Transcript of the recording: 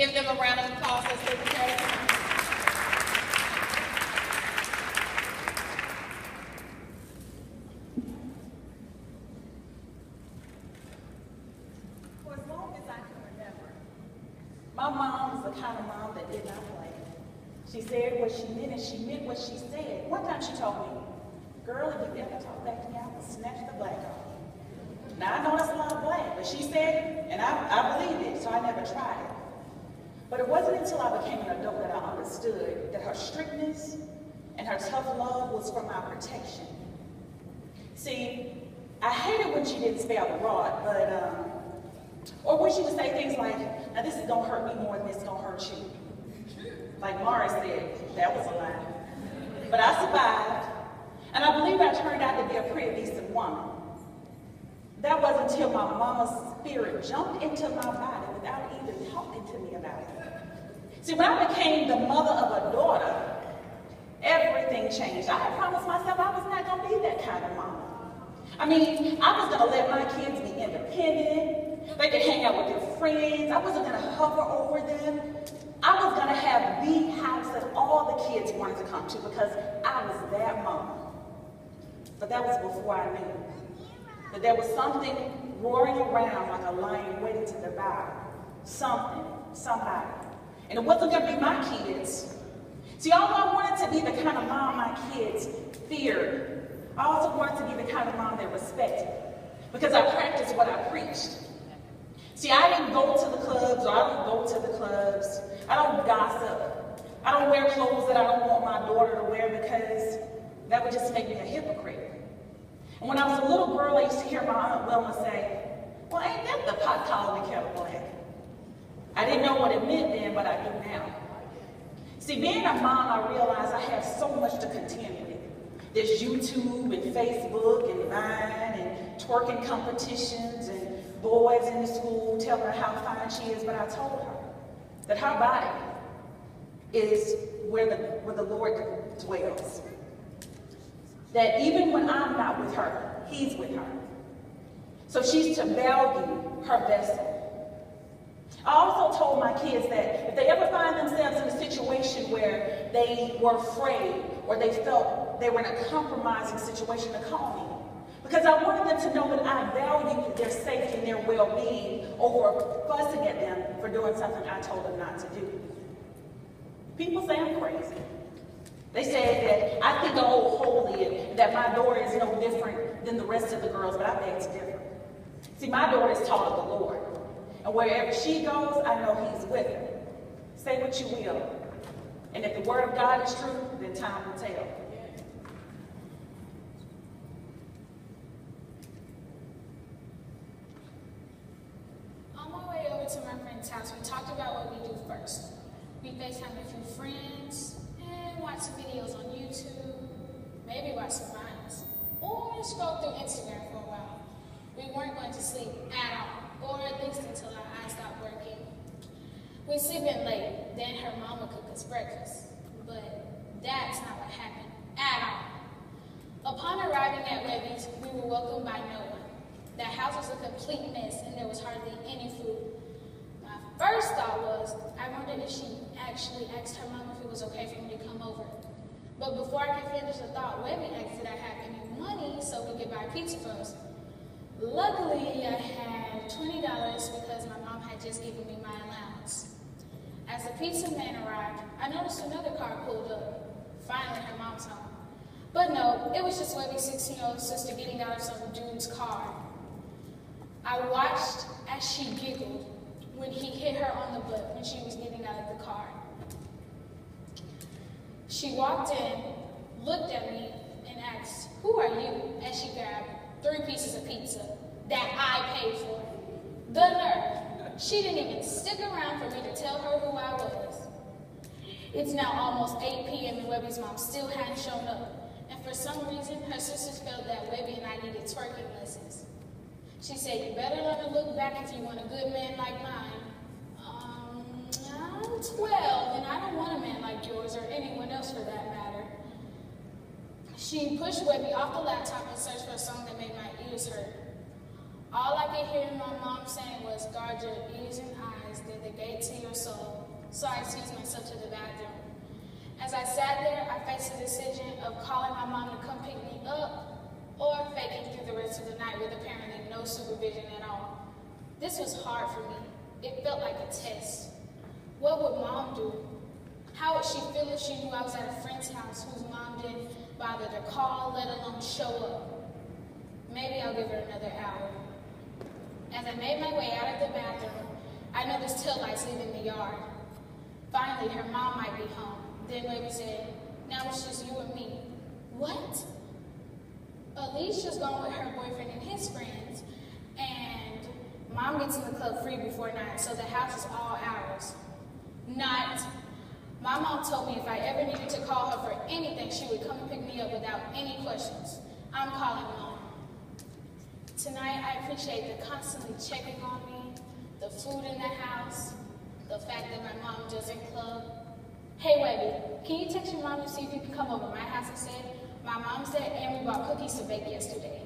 Give them a round of applause as they prepare to come. For as long as I can remember, my mom was the kind of mom that did not play. She said what she meant and she meant what she said. One time she told me, "Girl, if you ever talk back to me, I will snatch the black off you." Now I know that's a lot of black, but she said it, and I believed it, so I never tried it. But it wasn't until I became an adult that I understood that her strictness and her tough love was for my protection. See, I hated when she didn't spare the rod, or when she would say things like, "Now this is gonna hurt me more than it's gonna hurt you." Like Mara said, that was a lie. But I survived, and I believe I turned out to be a pretty decent woman. That wasn't until my mama's spirit jumped into my body without even talking to me about it. See, when I became the mother of a daughter, everything changed. I had promised myself I was not going to be that kind of mama. I mean, I was going to let my kids be independent. They could hang out with their friends. I wasn't going to hover over them. I was going to have the house that all the kids wanted to come to because I was that mama. But that was before I knew that there was something roaring around like a lion waiting to devour. Something, somebody. And it wasn't going to be my kids. See, although I wanted to be the kind of mom my kids feared, I also wanted to be the kind of mom they respected because I practiced what I preached. See, I didn't go to the clubs, or I don't go to the clubs. I don't gossip. I don't wear clothes that I don't want my daughter to wear because that would just make me a hypocrite. And when I was a little girl, I used to hear my Aunt Wilma say, "Well, ain't that the pot calling the kettle black?" I didn't know what it meant then, but I do now. See, being a mom, I realized I have so much to contend with. There's YouTube and Facebook and Vine and twerking competitions and boys in the school telling her how fine she is, but I told her that her body is where the Lord dwells. That even when I'm not with her, He's with her. So she's to value her vessel. I also told my kids that if they ever find themselves in a situation where they were afraid or they felt they were in a compromising situation, to call me. Because I wanted them to know that I valued their safety and their well-being over fussing at them for doing something I told them not to do. People say I'm crazy. They say that I think I'm old holy and that my daughter is no different than the rest of the girls, but I beg to differ. See, my daughter is taught of the Lord. And wherever she goes, I know He's with her. Say what you will. And if the Word of God is true, then time will tell. On my way over to my friend's house, we talked about what we do first. We FaceTime a few friends and watch some videos on YouTube, maybe watch some Vines, or scroll through Instagram for a while. We weren't going to sleep at all, or at least until our eyes stopped working. We sleep in late, then her mom would cook us breakfast. But that's not what happened at all. Upon arriving at Webby's, we were welcomed by no one. The house was a complete mess and there was hardly any food. My first thought was, I wondered if she actually asked her mom if it was okay for me to come over. But before I could finish the thought, Webby asked did I have any money so we could buy pizza for us. Luckily, I had $20 because my mom had just given me my allowance. As the pizza man arrived, I noticed another car pulled up. Finally, her mom's home. But no, it was just Webby's 16-year-old sister getting out of some dude's car. I watched as she giggled when he hit her on the butt when she was getting out of the car. She walked in, looked at me, and asked, "Who are you?" as she grabbed 3 pieces of pizza that I paid for. The nerve. She didn't even stick around for me to tell her who I was. It's now almost 8 p.m. and Webby's mom still hadn't shown up. And for some reason, her sisters felt that Webby and I needed twerking lessons. She said, "You better learn to look back if you want a good man like mine." I'm 12 and I don't want a man like yours or anyone else for that matter. She pushed Webby off the laptop and searched for a song that made my ears hurt. All I could hear my mom saying was, "Guard your ears and eyes, they're the gate to your soul." so I excused myself to the bathroom. As I sat there, I faced the decision of calling my mom to come pick me up or faking through the rest of the night with apparently no supervision at all. This was hard for me. It felt like a test. What would mom do? How would she feel if she knew I was at a friend's house whose mom didn't bother to call, let alone show up? Maybe I'll give her another hour. As I made my way out of the bathroom, I noticed taillights leaving the yard. Finally, her mom might be home. Then Baby said, now it's just you and me. What? Alicia's gone with her boyfriend and his friends, and mom gets in the club free before 9, so the house is all ours. Not. My mom told me if I ever needed to call her for anything, she would come and pick me up without any questions. I'm calling mom. Tonight, I appreciate the constantly checking on me, the food in the house, the fact that my mom doesn't club. Hey, Webby, can you text your mom to see if you can come over to my house instead? My mom said, and we bought cookies to bake yesterday.